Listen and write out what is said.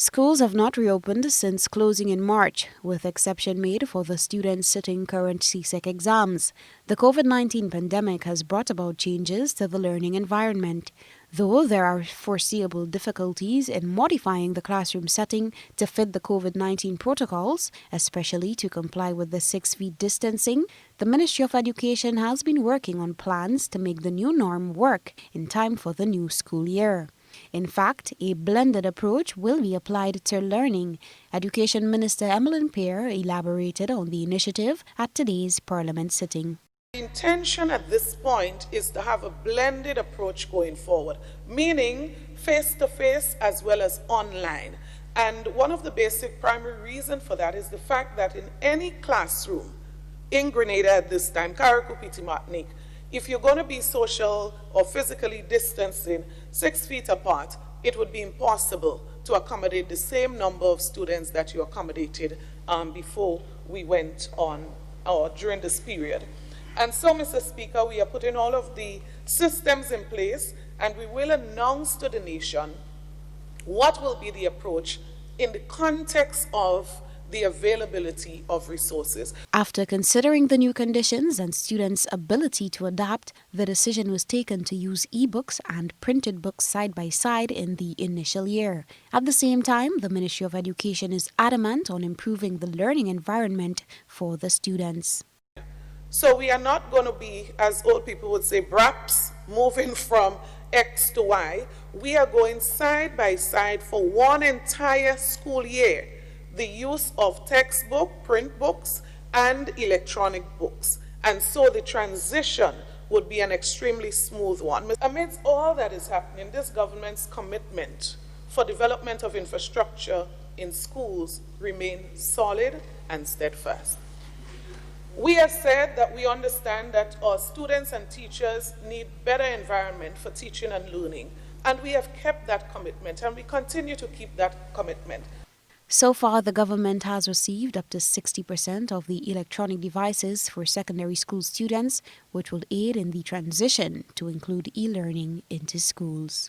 Schools have not reopened since closing in March, with exception made for the students sitting current CSEC exams. The COVID-19 pandemic has brought about changes to the learning environment, though there are foreseeable difficulties in modifying the classroom setting to fit the COVID-19 protocols, especially to comply with the 6 feet distancing. The Ministry of Education has been working on plans to make the new norm work in time for the new school year. In fact, a blended approach will be applied to learning. Education Minister Emmalin Pierre elaborated on the initiative at today's Parliament sitting. The intention at this point is to have a blended approach going forward, meaning face-to-face as well as online. And one of the basic primary reasons for that is the fact that in any classroom in Grenada at this time, Carriacou, Martinique, if you're going to be social or physically distancing 6 feet apart, it would be impossible to accommodate the same number of students that you accommodated before we went on or during this period. And so, Mr. Speaker, we are putting all of the systems in place, and we will announce to the nation what will be the approach in the context of the availability of resources. After considering the new conditions and students' ability to adapt, the decision was taken to use e-books and printed books side by side in the initial year. At the same time, the Ministry of Education is adamant on improving the learning environment for the students. So we are not going to be, as old people would say, braps, moving from X to Y. We are going side by side for one entire school year. The use of textbook, print books, and electronic books. And so the transition would be an extremely smooth one. Amidst all that is happening, this government's commitment for development of infrastructure in schools remains solid and steadfast. We have said that we understand that our students and teachers need better environment for teaching and learning. And we have kept that commitment, and we continue to keep that commitment. So far, the government has received up to 60% of the electronic devices for secondary school students, which will aid in the transition to include e-learning into schools.